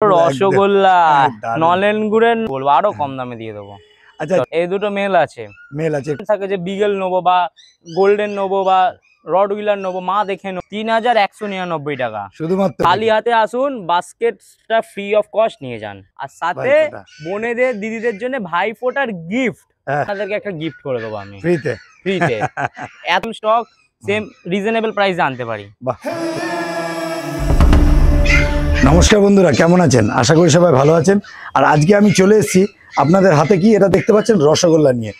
রসগোল্লা নলেন গুড়ের বলবো আরো কম দামে দিয়ে দেবো। আচ্ছা এই দুটো মেল আছে থাকে যে বিগেল নেবো বা গোল্ডেন নেবো বা রড হুইলার নেবো, মা দেখে নেবো 3199 টাকা শুধুমাত্র। খালি হাতে আসুন, বাস্কেটটা ফ্রি অফ কস্ট নিয়ে যান, আর সাথে বোনেদের দিদিদের জন্য ভাইফোঁটার গিফট আপনাদেরকে একটা গিফট করে দেবো আমি ফ্রিতে ফ্রিতে। এত স্টক সেম রিজনেবল প্রাইসে আনতে পারি। নমস্কার বন্ধুরা, কেমন আছেন? আশা করি সবাই ভালো আছেন। আর আজকে আমি চলে এসেছি আপনাদের হাতে, কি এটা দেখতে পাচ্ছেন, রসগোল্লা নিয়ে।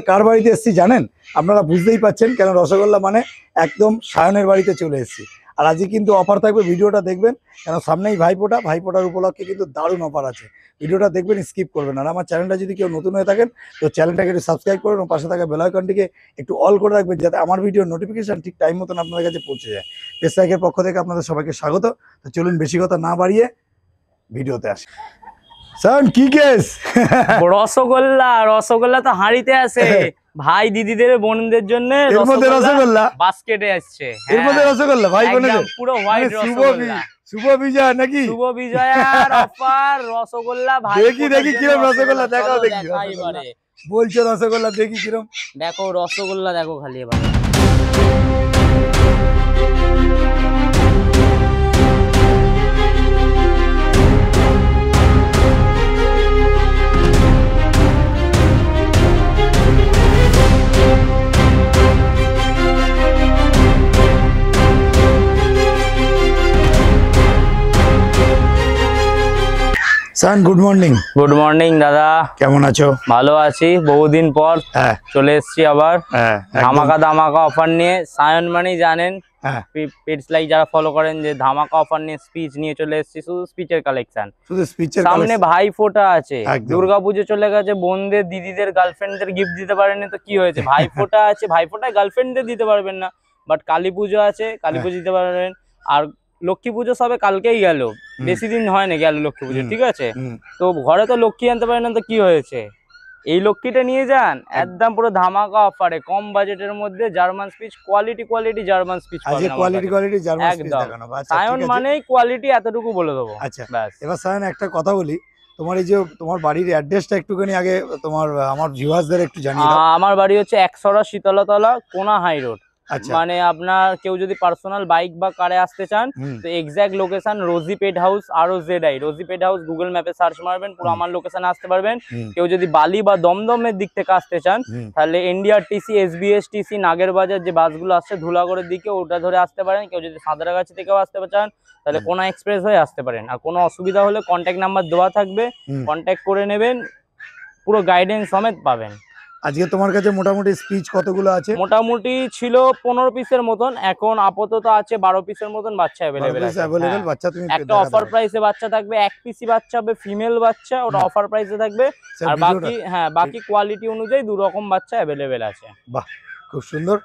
কার বাড়িতে এসেছি জানেন? আপনারা বুঝতেই পাচ্ছেন, কেন রসগোল্লা মানে একদম সায়নের বাড়িতে চলে এসেছি। আর আজকে কিন্তু অফার থাকবে, ভিডিওটা দেখবেন, কেন সামনেই ভাইফোঁটার উপলক্ষে কিন্তু দারুণ অফার আছে। ভিডিওটা দেখবেন, স্কিপ করবেন। আর আমার চ্যানেলটা যদি কেউ নতুন হয়ে থাকেন তো চ্যানেলটাকে একটু সাবস্ক্রাইব করবেন এবং পাশে থাকা বেল আইকনটিকে একটু অল করে রাখবেন, যাতে আমার ভিডিওর নোটিফিকেশন ঠিক টাইম মতন আপনাদের কাছে পৌঁছে যায়। পেজটাকের পক্ষ থেকে আপনাদের সবাইকে স্বাগত। তো চলুন বেশি কথা না বাড়িয়ে ভিডিওতে আসি। স্যার কি কেস? রসগোল্লা তো হাঁড়িতে আছে ভাই দিদিদের বোনদের জন্য, রসগোল্লা বাস্কেটে আসছে। এর মধ্যে রসগোল্লা ভাই বোনদের পুরো হোয়াইট রসগোল্লা, শুভ বিজয় নাকি? শুভ বিজয়ার অফার রসগোল্লা ভাই। দেখি কিরম রসগোল্লা, দেখাও দেখি। বলছো রসগোল্লা, দেখি কিরম। দেখো রসগোল্লা, দেখো খালি এবার। Good morning. গুড মর্নিং দাদা, কেমন আছো? ভালো আছি, বহুদিন পর চলে এসেছি আবার ধামাকা অফার নিয়ে। সায়ন মানেই জানেন, পেজ লাইক যারা ফলো করেন, যে ধামাকা অফার নিয়ে স্পিচ নিয়ে চলে এসেছি। শুধু স্পিচের কালেকশন, সামনে ভাইফোঁটা আছে, দুর্গাপুজো চলে গেছে, বোনদের দিদিদের গার্লফ্রেন্ডদের গিফট দিতে পারেনি তো কি হয়েছে? ভাইফোঁটা আছে, ভাইফোঁটায় গার্লফ্রেন্ডদের দিতে পারবেন না, বাট কালী পুজো আছে, কালী পুজো দিতে পারবেন। আর লক্ষ্মী পুজো সবে কালকেই গেল, বেশি দিন হয়নি গেল লক্ষ্মী পুজো, ঠিক আছে? তো ঘরে তো লক্ষ্মী আনতে পারেন না তো কি হয়েছে? এই লক্ষ্মীটা নিয়ে যান, একদম পুরো ধামাকা অফারে, কম বাজেটের মধ্যে German speech, quality German speech পাবেন। কোয়ালিটি জার্মান স্পিচ দেখানো। সায়ন মানেই কোয়ালিটি, এতটুকু বলে দেবো। আচ্ছা ব্যাস। এবার সায়ন একটা কথা বলি, তোমার এই যে তোমার বাড়ির অ্যাড্রেসটা একটুখানি আগে আমার ভিউয়ার্সদের একটু জানিয়ে দাও। আমার বাড়ি হচ্ছে 100 শীতলতলা, কোনা হাই রোড। মানে আপনার কেউ যদি পার্সোনাল বাইক বা কারে আসতে চান তো এক্সাক্ট লোকেশন রোজি পেট হাউস, ROZI রোজি পেট হাউস, গুগল ম্যাপে সার্চ মারবেন, পুরো আমার লোকেশনে আসতে পারবেন। কেউ যদি বালি বা দমদমের দিক থেকে আসতে চান তাহলে NDRTC, SBSTC, নাগের বাজার যে বাসগুলো আসছে ধুলাগড়ের দিকে, ওটা ধরে আসতে পারেন। কেউ যদি সাঁতরাগাছি থেকেও আসতে চান তাহলে কোনা এক্সপ্রেস হয়ে আসতে পারেন। আর কোনো অসুবিধা হলে কন্ট্যাক্ট নাম্বার দেওয়া থাকবে, কন্ট্যাক্ট করে নেবেন, পুরো গাইডেন্স সমেত পাবেন। আজকে তোমার কাছে মোটামুটি স্পিচ কতগুলো আছে? মোটামুটি ছিল 15 পিসের মতন, এখন আপাতত আছে 12 পিসের মতন বাচ্চা अवेलेबल আছে। বাচ্চা তুমি একটা অফার প্রাইসে বাচ্চা থাকবে, এক পিসি বাচ্চা হবে, ফিমেল বাচ্চা, ওটা অফার প্রাইসে থাকবে। আর বাকি বাকি কোয়ালিটি অনুযায়ী দু রকম বাচ্চা अवेलेबल আছে। বাহ, খুব সুন্দর।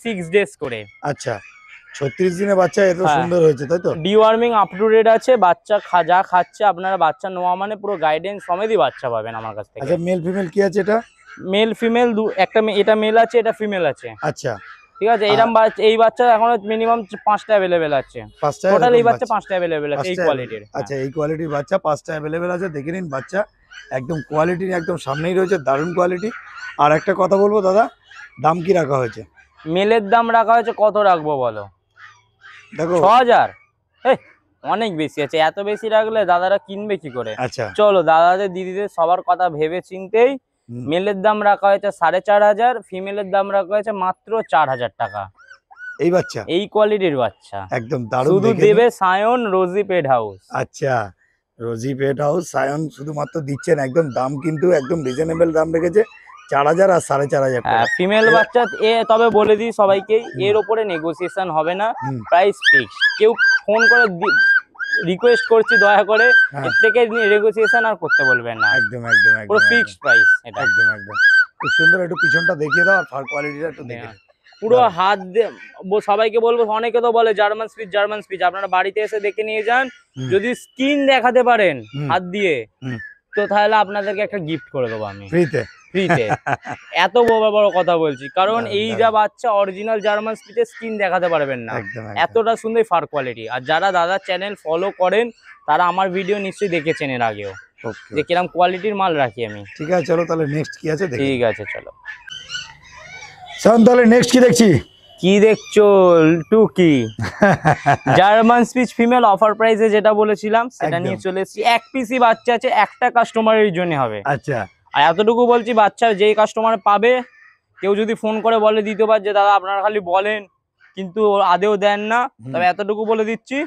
6 ডেজ করে। আচ্ছা, 36 দিনে বাচ্চা এত সুন্দর হয়েছে, তাই তো? ডিওয়ার্মিং আপ টু ডেট আছে, বাচ্চা যা খাচ্ছে আপনারা বাচ্চা নেওয়া মানে পুরো গাইডেন্স সমেতই বাচ্চা পাবেন আমার কাছ থেকে। আচ্ছা, মেল ফিমেল কি আছে এটা? মেল ফিমেল একটা, এটা মেল আছে, এটা ফিমেল আছে। আচ্ছা ঠিক আছে, এই বাচ্চা এখন মিনিমাম 5টা अवेलेबल আছে। টোটাল এই বাচ্চা 5টা अवेलेबल আছে এই কোয়ালিটির। আচ্ছা, এই কোয়ালিটির বাচ্চা 5টা अवेलेबल আছে, দেখে নিন। বাচ্চা একদম কোয়ালিটি একদম সামনেই রয়েছে, দারুণ কোয়ালিটি। আর একটা কথা বলবো দাদা, দাম কি রাখা হয়েছে? মেলের দাম রাখা হয়েছে, কত রাখবো বলো? দেখো 6000। অনেক বেশি আছে, এত বেশি রাখলে দাদারা কিনবে কি করে? আচ্ছা চলো, দাদাদের দিদিদের সবার কথা ভেবে চিন্তেই মেলের দাম রাখা হয়েছে 4500, ফিমেলের দাম রাখা হয়েছে মাত্র 4000 টাকা। এই বাচ্চা, এই কোয়ালিটির বাচ্চা একদম দারুণ। শুধু দেবে সায়ন রোজি পেট হাউস। আচ্ছা, রোজি পেট হাউস, সায়ন শুধুমাত্র দিচ্ছেন, একদম দাম কিন্তু একদম রিজনেবল দাম রেখেছে, 4000 আর 4500 টাকা। ফিমেল বাচ্চা তবে বলে দিই সবাইকে, এর উপরে নেগোসিয়েশন হবে না, প্রাইস ফিক্স। কেউ ফোন করে রিকোয়েস্ট করছি দয়া করে এর থেকে নেগোসিয়েশন আর করতে বলবেন না, একদম পুরো ফিক্সড প্রাইস এটা। একদম খুব সুন্দর। একটু পিছনটা দেখিয়ে দাও, আর ফার কোয়ালিটিটা একটু দেখে দাও। পুরো হাত সবাইকে বলবো, অনেকে তো বলে জার্মান স্পিচ, আপনারা বাড়িতে এসে দেখে নিয়ে যান। যদি স্কিন দেখাতে পারেন হাত দিয়ে তো তাহলে আপনাদেরকে একটা গিফট করে দেবো আমি ফ্রিতে। এত বড় বড় কথা বলছি, কারণ এই যা বাচ্চা অরিজিনাল জার্মান স্পিচের স্কিন দেখাতে পারবেন না, এতটা সুন্দর ফার কোয়ালিটি। আর যারা দাদার চ্যানেল ফলো করেন তারা আমার ভিডিও নিশ্চয়ই দেখেছেন এর আগেও, যে কিরকম কোয়ালিটির মাল রাখি আমি। ঠিক আছে, চলো তাহলে নেক্সট কি আছে দেখি। ঠিক আছে চলো। তাহলে নেক্সট কি দেখছি? কি দেখছো টুকি? জার্মান স্পিচ ফিমেল অফার প্রাইসে যেটা বলেছিলাম সেটা নিয়ে চলে এসেছি। এক পিসি বাচ্চা আছে, একটা কাস্টমারের জন্য হবে। আচ্ছা, আর এতটুকু বলছি, বাচ্চা যেই কাস্টমার পাবে, কেউ যদি ফোন করে বলে দিতে পারে যে দাদা আপনারা খালি বলেন কিন্তু আদেও দেন না, তবে এতটুকু বলে দিচ্ছি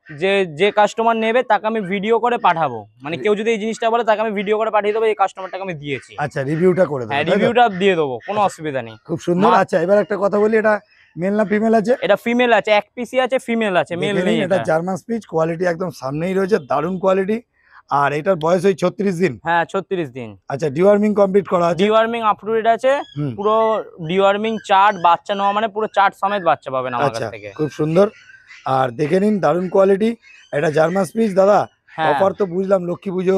যে যে কাস্টমার নেবে তাকে আমি ভিডিও করে পাঠাবো। মানে কেউ যদি এই জিনিসটা বলে তাকে আমি ভিডিও করে পাঠিয়ে দেবো এই কাস্টমারটাকে আমি দিয়েছি। আচ্ছা, রিভিউটা করে দেবো। হ্যাঁ, রিভিউটা দিয়ে দেবো, কোনো অসুবিধা নেই। খুব সুন্দর। আচ্ছা, এবার একটা কথা বলি, এটা মেল না ফিমেল আছে? এটা ফিমেল আছে, এক পিসি আছে, ফিমেল আছে, মেল নেই। এটা জার্মান স্পিচ, কোয়ালিটি একদম সামনেই রয়েছে, দারুণ কোয়ালিটি। আর এটার বয়স ওই 36 দিন? হ্যাঁ, 36 দিন। আচ্ছা, ডিওয়ার্মিং কমপ্লিট করা আছে? ডিওয়ার্মিং আপ টু ডেট আছে, পুরো ডিওয়ার্মিং চার্ট, বাচ্চা নেওয়া মানে পুরো চার্ট সমেত বাচ্চা পাবেন আমার কাছ থেকে। খুব সুন্দর। আর দেখে নিন, দারুণ কোয়ালিটি। এটা জার্মান স্পিচ দাদা। অফার তো বুঝলাম, লক্ষ্মী পুজো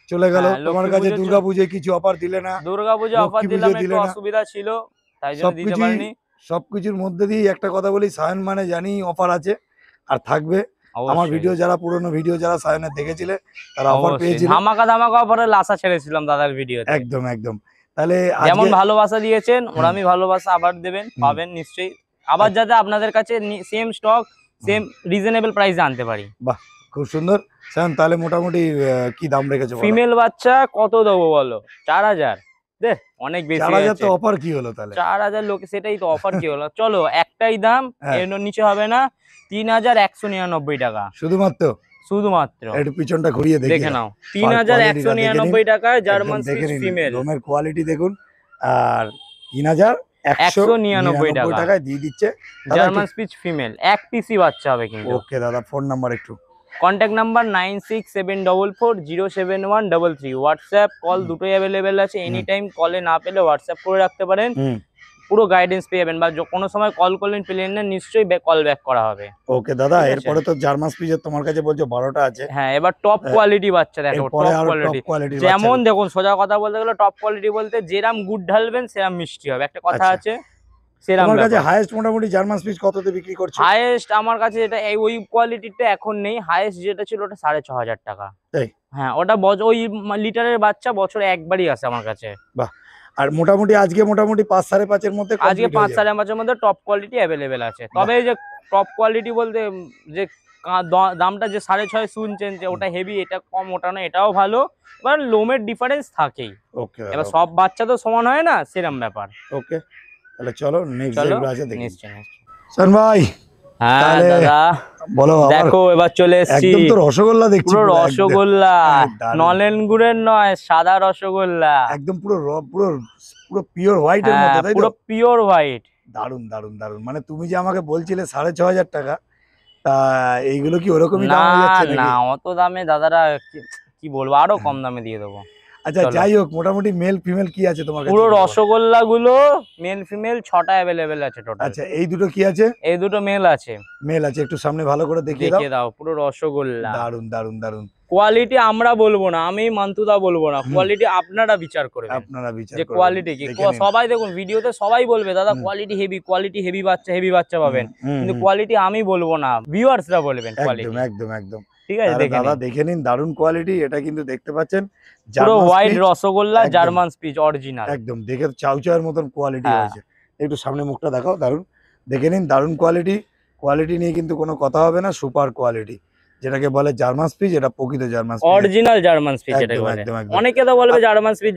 চলে গেল, তোমার কাছে দুর্গা পুজোয় কিছু অফার দিলে না? দুর্গা পুজো অফার দিলাম, একটু অসুবিধা ছিল তাই জন্য দিতে পারিনি। সবকিছুর মধ্যে দিয়ে একটা কথা বলি, সায়ন মানে জানি অফার আছে আর থাকবে। আমার ভিডিও যারা পুরনো ভিডিও যারা সায়নের দেখেছিলে তারা অফার পেয়েছিল। ধামাকা ধামাকা অফারের আশা ছেড়েছিলাম দাদার ভিডিওতে। একদম একদম। তাহলে যেমন ভালোবাসা দিয়েছেন ওরামি ভালোবাসা আবার দেবেন, পাবেন নিশ্চয়ই। আবার যাতে আপনাদের কাছে সেম স্টক সেম রিজনেবল প্রাইসে আনতে পারি। বাহ, খুব সুন্দর। সায়ন, তাহলে মোটামুটি কি দাম রেখেছো? ফিমেল বাচ্চা কত দেবো বলো? 4000। দেখ অনেক বেশি। 4000 তো অফার কি হলো তাহলে? 4000 লোকে, সেটাই তো অফার কি হলো। চলো একটাই দাম, এর নিচে হবে না। 3199 টাকা শুধুমাত্র। একটু পিছনটা ঘুরিয়ে দেখে নাও, 3199 টাকায় জার্মান স্পিচ ফিমেল। রোমের কোয়ালিটি দেখুন। আর 3199 টাকায় দিয়ে দিচ্ছে জার্মান স্পিচ ফিমেল, এক পিসি বাচ্চা হবে কিন্তু। ওকে দাদা, ফোন নাম্বার একটু। Contact number 9674407133। হোয়াটসঅ্যাপ কল দুটোই অ্যাভেলেবেল আছে। এনি টাইম, কলে না পেলে হোয়াটসঅ্যাপ করে রাখতে পারেন, পুরো গাইডেন্স পেয়ে যাবেন। বা কোনো সময় কল করলেন পেলেন না, নিশ্চয়ই কল ব্যাক করা হবে। ওকে দাদা, এরপরে তো জার্মান স্পিচের তোমার কাছে বলছো 12টা আছে। হ্যাঁ, এবার টপ কোয়ালিটি বাচ্চা দেখো, টপ কোয়ালিটি। যেমন দেখুন, সোজা কথা বলতে গেলে টপ কোয়ালিটি বলতে যেরাম গুড় ঢালবেন সেরাম মিষ্টি হবে, একটা কথা আছে। আমার কাছে হাইয়েস্ট মোটামুটি জার্মান স্পিচ কততে বিক্রি করছো? হাইয়েস্ট আমার কাছে যেটা ওই কোয়ালিটিটা এখন নেই, হাইয়েস্ট যেটা ছিল ওটা 6500 টাকা। হ্যাঁ, ওটা ওই লিটারের বাচ্চা বছরে একবারই আসে আমার কাছে। বাহ। আর মোটামুটি আজকে মোটামুটি 5-5.5 এর মধ্যে, আজকে 5-5.5 এর মধ্যে টপ কোয়ালিটি অ্যাভেলেবেল আছে। তবে যে টপ কোয়ালিটি বলতে যে দামটা যে 6.5 শুনছেন যে ওটা হেভি, এটা কম, ওটা না, এটাও ভালো, কারণ লোমের ডিফারেন্স থাকেই। ওকে, এবার সব বাচ্চা তো সমান হয় না, সেরকম ব্যাপার। ওকে, তাহলে চলো নেক্সট যেগুলো আছে দেখি। নিশ্চয়ই। সায়ন ভাই, হ্যাঁ দাদা বলো। দেখো এবার চলে এসেছি, একদম তো রসগোল্লা দেখছি, পুরো রসগোল্লা, নলেন গুড়ের নয়, সাদা রসগোল্লা, একদম পুরো পুরো পুরো পিওর হোয়াইট এর মধ্যে, তাই তো? পুরো পিওর হোয়াইট। দারুন দারুন দারুন। মানে তুমি যে আমাকে বলছিলে 6500 টাকা, তা এইগুলো কি ওরকমই দাম হয়ে যাচ্ছে নাকি? না, অত দামে দাদারা কি বলবো, আরো কম দামে দিয়ে দেবো। আচ্ছা, যাই হোক, মোটামুটি মেল ফিমেল কি আছে তোমার কাছে? পুরো রসগোল্লা গুলো মেল ফিমেল 6টা অ্যাভেলেবেল আছে টোটাল। আচ্ছা, এই দুটো কি আছে? এই দুটো মেল আছে। মেল আছে, একটু সামনে ভালো করে দেখিয়ে দাও। পুরো রসগোল্লা, দারুন দারুন দারুন। কোয়ালিটি আমরা বলবো না, আমি মান্তুদা বলবো না, কোয়ালিটি আপনারা বিচার করবেন। যে কোয়ালিটি কি, সবাই দেখুন ভিডিওতে সবাই বলবে দাদা কোয়ালিটি হেভি বাচ্চা পাবেন, কিন্তু কোয়ালিটি আমি বলবো না, ভিউয়ার্সরা বলবেন কোয়ালিটি। একদম একদম। ঠিক আছে, দাদা দেখে নিন, দারুন কোয়ালিটি। এটা কিন্তু দেখতে পাচ্ছেন পুরো white rasgulla, German speech original, একদম দেখে চাউচাউয়ের মতন কোয়ালিটি হয়েছে। একটু সামনে মুখটা দেখাও, দারুন। দেখে নিন, দারুন কোয়ালিটি। কোয়ালিটি নিয়ে কিন্তু কোনো কথা হবে না, সুপার কোয়ালিটি যেটাকে বলে জার্মান স্পিচ। এটা প্রকৃত German speech, original German speech এটাকে বলে। অনেকে তো বলবে জার্মান স্পিচ,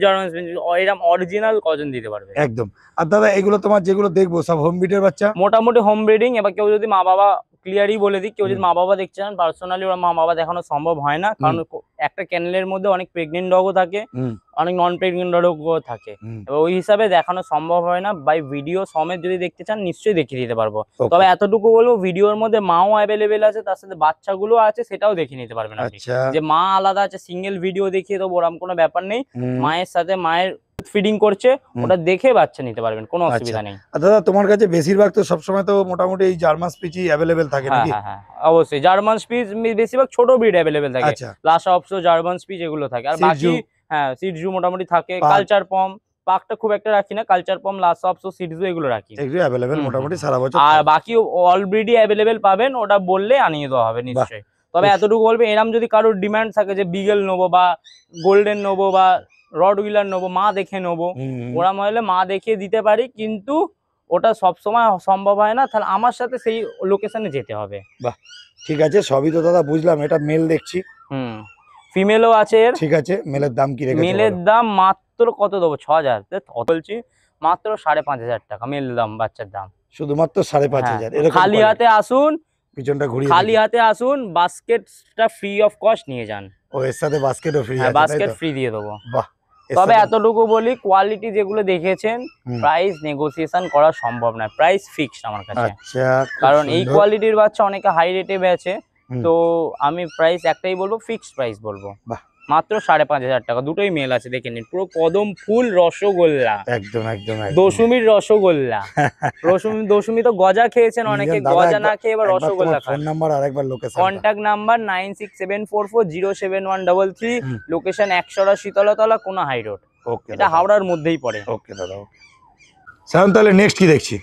এরকম অরিজিনাল কজন দিতে পারবে? একদম। আর দাদা, এগুলো তোমার যেগুলো দেখবো সব হোম ব্রিডের বাচ্চা? মোটামুটি হোম ব্রিডিং। এবার কেউ যদি মা বাবা, ক্লিয়ারই বলে দিই, কেউ যদি মা বাবা দেখতে চান পার্সোনালি, ওরা মা বাবা দেখানো সম্ভব হয় না, কারণ একটা ক্যানেলের মধ্যে অনেক প্রেগনেন্ট ডগও থাকে, অনেক নন প্রেগনেন্ট ডগও থাকে। এবার ওই হিসাবে দেখানো সম্ভব হয় না। বাই ভিডিও সমেত যদি দেখতে চান নিশ্চয়ই দেখিয়ে দিতে পারবো। তবে এতটুকু বলবো, ভিডিওর মধ্যে মাও অ্যাভেলেবেল আছে, তার সাথে বাচ্চাগুলো আছে, সেটাও দেখিয়ে নিতে পারবেন আপনি। যে মা আলাদা আছে, সিঙ্গেল ভিডিও দেখিয়ে দেবো ওরকম কোনো ব্যাপার নেই। মায়ের সাথে মায়ের ফিডিং করছে, ওটা দেখে বাচ্চা নিতে পারবেন, কোনো অসুবিধা নেই। দাদা, তোমার কাছে বেশিরভাগ তো সবসময় তো মোটামুটি এই জার্মান স্পিচই অ্যাভেলেবেল থাকে নাকি? হ্যাঁ, অবশ্যই জার্মান স্পিচ বেশিরভাগ ছোট ব্রিড অ্যাভেলেবেল থাকে। লাসা অপসো, জার্মান স্পিচ এগুলো থাকে। আর বাকি সিটজু মোটামুটি থাকে, কালচার পম, পাকটা খুব একটা রাখি না, কালচার পম, লাস্ট অপসো, সিডজো এগুলো রাখি, এগুলো অ্যাভেলেবেল মোটামুটি সারা বছর। আর বাকি অলরেডি অ্যাভেলেবেল পাবেন, ওটা বললে আনিয়ে দেওয়া হবে নিশ্চয়ই। তবে এতটুকু বলবে, এরম যদি কারোর ডিমান্ড থাকে যে বিগেল নেবো বা গোল্ডেন নেবো বা রড হুইলার নেবো, মা দেখে নেবো, ওরা মহলে মা দেখিয়ে দিতে পারি, কিন্তু ওটা সবসময় সম্ভব হয় না, তাহলে আমার সাথে সেই লোকেশনে যেতে হবে। বাহ, ঠিক আছে, সবই তো দাদা বুঝলাম। এটা মেল দেখছি। ফিমেলও আছে এর। ঠিক আছে, মেলের দাম কি রেখেছো? মেলের দাম মাত্র কত দেবো, 6000 বলছি, মাত্র 5500 টাকা মেল দাম, বাচ্চার দাম শুধুমাত্র 5500। এরকম খালি হাতে আসুন, পিছনটা ঘুরিয়ে খালি হাতে আসুন, বাস্কেটটা ফ্রি অফ কস্ট নিয়ে যান। ও, এর সাথে বাস্কেটও ফ্রি আছে? বাস্কেট ফ্রি দিয়ে দেবো। বাহ, তবে এতটুকু বলি, কোয়ালিটি যেগুলো দেখেছেন, প্রাইস নেগোসিয়েশন করা সম্ভব নয়, প্রাইস ফিক্সড আমার কাছে। আচ্ছা, কারণ এই কোয়ালিটির বাচ্চা অনেকে হাই রেটে বেচে, তো আমি প্রাইস একটাই বলবো, ফিক্সড প্রাইস বলবো, মাত্র 5500 টাকা। দুটোই মেল আছে, দেখে নিন, পুরো কদম ফুল রসগোল্লা, একদম একদম দশমীর রসগোল্লা। দশমী তো গজা খেয়েছেন অনেকে, গজা না খেয়ে এবার রসগোল্লা খান। ফোন নাম্বার আর একবার, লোকেশন। কন্টাক্ট নাম্বার 9674407133, লোকেশন 100 শীতলতলা, কোনা হাই রোড। ওকে, এটা হাওড়ার মধ্যেই পড়ে। ওকে দাদা, ওকে। সায়ন, তাহলে নেক্সট কি দেখছি?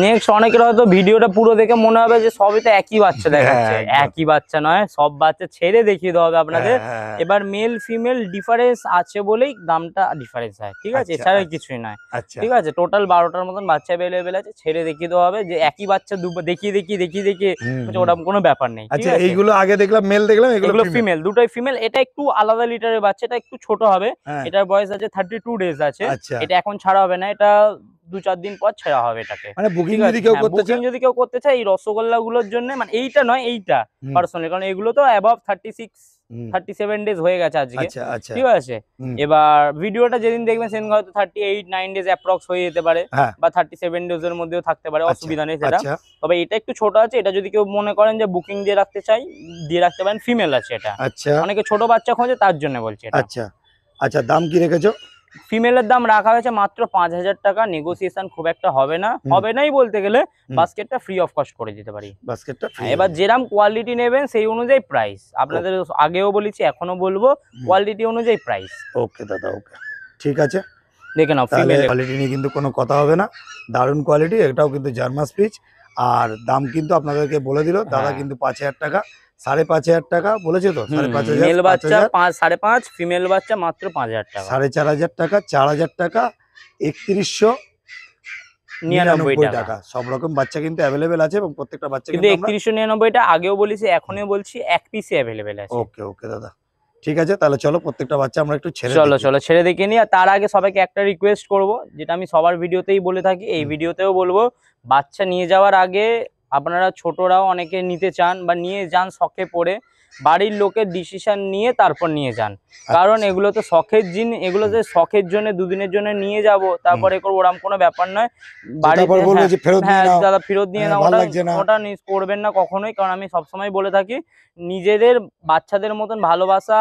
নেক্সট অনেকের হয়তো ভিডিওটা পুরো দেখে মনে হবে যে সবই তো একই বাচ্চা দেখাচ্ছে, একই বাচ্চা নয়, সব বাচ্চা ছেড়ে দেখিয়ে দেওয়া হবে আপনাদের। এবার মেল ফিমেল ডিফারেন্স আছে বলেই দামটা ডিফারেন্স হয়, ঠিক আছে, এছাড়া কিছুই নয়। ঠিক আছে, টোটাল 12টার মতন বাচ্চা অ্যাভেলেবেল আছে, ছেড়ে দেখিয়ে দেওয়া হবে, যে একই বাচ্চা দেখিয়ে দেখিয়ে ওরকম কোনো ব্যাপার নেই। আচ্ছা, এইগুলো আগে দেখলাম মেল, দেখলাম এগুলো ফিমেল, দুটোই ফিমেল। এটা একটু আলাদা লিটারের বাচ্চা, এটা একটু ছোট হবে, এটার বয়স আছে 32 ডেজ আছে। এটা এখন ছাড়া হবে না, এটা 2-4 দিন পর ছেড়া হবে এটাকে। মানে বুকিং যদি কেউ করতে চায়, যদি কেউ করতে চায় এই রসগোল্লা গুলোর জন্য, মানে এইটা নয়, এইটা পার্সোনালি, কারণ এগুলো তো অ্যাবভ 36-37 ডেজ হয়ে গেছে আজকে, ঠিক আছে। এবার ভিডিওটা যেদিন দেখবেন সেদিন হয়তো 38-9 ডেজ অ্যাপ্রক্স হয়ে যেতে পারে, বা 37 ডেজ এর মধ্যেও থাকতে পারে, অসুবিধা নেই সেটা। তবে এটা একটু ছোট আছে, এটা যদি কেউ মনে করেন যে বুকিং দিয়ে রাখতে চাই, দিয়ে রাখতে পারেন। ফিমেল আছে এটা, অনেকে ছোট বাচ্চা খোঁজে, তার জন্য বলছি এটা। আচ্ছা আচ্ছা, দাম কি রেখেছো? ফিমেলের দাম রাখা হয়েছে মাত্র 5000 টাকা, নেগোসিয়েশন খুব একটা হবে না, হবে নাই বলতে গেলে, বাস্কেটটা ফ্রি অফ কস্ট করে দিতে পারি। বাস্কেটটা ফ্রি। এবার যেরকম কোয়ালিটি নেবেন সেই অনুযায়ী প্রাইস, আপনাদের আগেও বলেছি এখনো বলবো, কোয়ালিটি অনুযায়ী প্রাইস। ওকে দাদা, ওকে, ঠিক আছে। দেখে নাও, ফিমেল কোয়ালিটি নিয়ে কিন্তু কোনো কথা হবে না, দারুণ কোয়ালিটি। এটাও কিন্তু জার্মান স্পিচ। আর দাম কিন্তু আপনাদেরকে বলে দিল দাদা, কিন্তু 5000 টাকা, 5500 টাকা বলেছে তো, 5500। মেল বাচ্চা 5.5, ফিমেল বাচ্চা মাত্র 5000 টাকা, 4500 টাকা, 4000 টাকা, 3199 টাকা। সব রকম বাচ্চা কিন্তু অ্যাভেলেবেল আছে, এবং প্রত্যেকটা বাচ্চা কিন্তু 3199টা আগেও বলেছি, এখনই বলছি, এক পিসে অ্যাভেলেবেল আছে। ওকে ওকে দাদা, ঠিক আছে। তাহলে চলো প্রত্যেকটা বাচ্চা আমরা একটু চলো ছেড়ে দেখে নিই। আর তার আগে সবাইকে একটা রিকোয়েস্ট করব, যেটা আমি সবার ভিডিওতেই বলে থাকি, এই ভিডিওতেও বলবো, বাচ্চা নিয়ে যাওয়ার আগে আপনারা ছোটরাও অনেকে নিতে চান বা নিয়ে যান শখে পড়ে, বাড়ির লোকের ডিসিশন নিয়ে তারপর নিয়ে যান। কারণ এগুলো তো শখের জিনিস, এগুলো যে শখের জন্য দুদিনের জন্য নিয়ে যাব তারপরে ওরকম কোনো ব্যাপার নয়। বাড়িতে দাদা ফেরত নিয়ে নাও, ওটা করবেন না কখনোই। কারণ আমি সবসময় বলে থাকি, নিজেদের বাচ্চাদের মতন ভালোবাসা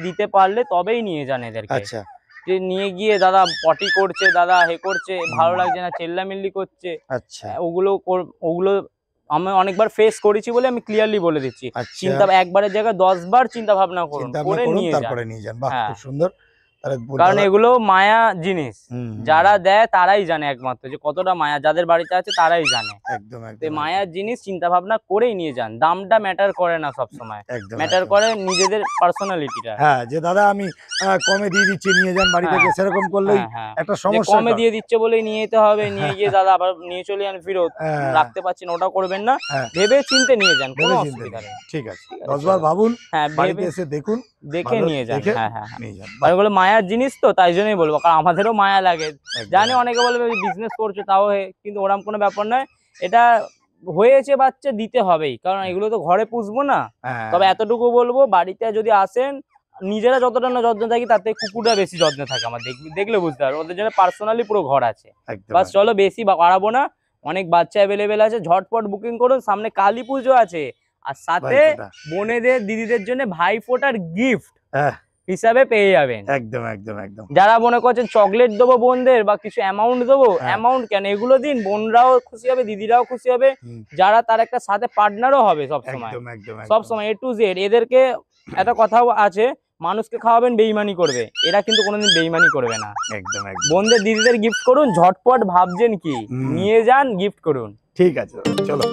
দিতে পারলে তবেই নিয়ে যান এদেরকে। যে নিয়ে গিয়ে দাদা পটি করছে, দাদা হে করছে, ভালো লাগছে না, চেল্লামিল্লি করছে, ওগুলো আমি অনেকবার ফেস করেছি বলে আমি ক্লিয়ারলি বলে দিচ্ছি। চিন্তা একবারের জায়গায় 10 বার চিন্তা ভাবনা করুন, করে নিয়ে যান। খুব সুন্দর। কারণ এগুলো মায়া জিনিস, যারা দেয় তারাই জানে একমাত্র যে কতটা মায়া, যাদের বাড়িতে আছে তারাই জানে। একদম মায়ার জিনিস চিন্তা ভাবনা করেই নিয়ে যান। দামটা ম্যাটার করে না সব সময়, ম্যাটার করে নিজেদের পার্সোনালিটিটা। হ্যাঁ, যে দাদা আমি কমে দিয়ে দিচ্ছি, নিয়ে যান বাড়ি থেকে, সেরকম করলেই একটা সমস্যা। কমে দিয়ে দিচ্ছে বলেই নিয়ে যেতে হবে, নিয়ে গিয়ে দাদা আবার নিয়ে চলে যান ফেরত, রাখতে পারছেন, ওটা করবেন না। ভেবে চিন্তে নিয়ে যান, কোনো অসুবিধা নেই। ঠিক আছে, 10 বার ভাবুন, বাড়িতে এসে দেখুন, দেখে নিয়ে যান। হ্যাঁ, এগুলো মায়ার জিনিস তো, তাই জন্যই বলবো, কারণ আমাদেরও মায়া লাগে। জানি অনেকে বলবে বিজনেস করছো তাও, কিন্তু ওরকম কোনো ব্যাপার নয়। এটা হয়েছে বাচ্চা দিতে হবেই, কারণ এগুলো তো ঘরে পুষবো না। তবে এতটুকু বলবো, বাড়িতে যদি আসেন, নিজেরা যতটা না যত্ন থাকি, তাতে কুকুরটা বেশি যত্ন থাকে আমার, দেখলে বুঝতে পারবে। ওদের জন্য পার্সোনালি পুরো ঘর আছে। বাস চলো, বেশি বাড়াবো না, অনেক বাচ্চা অ্যাভেলেবেল আছে, ঝটপট বুকিং করুন। সামনে কালী পুজো আছে, আর সাথে বোনেদের দিদিদের জন্য ভাইফোঁটার গিফট হিসাবে পেয়ে যাবেন। একদম একদম একদম। যারা মনে করছেন চকলেট দেবো বোনদের বা কিছু অ্যামাউন্ট দেবো, অ্যামাউন্ট কেন, এগুলো দিন, বোনরাও খুশি হবে, দিদিরাও খুশি হবে, যারা তার একটা সাথে পার্টনারও হবে সবসময়। সবসময় A to Z। এদেরকে একটা কথাও আছে, মানুষকে খাওয়াবেন, বেইমানি করবে, এরা কিন্তু কোনোদিন বেইমানি করবে না। একদম একদম। বোনদের দিদিদের গিফট করুন, ঝটপট ভাবছেন কি, নিয়ে যান, গিফট করুন। ঠিক আছে, চলো।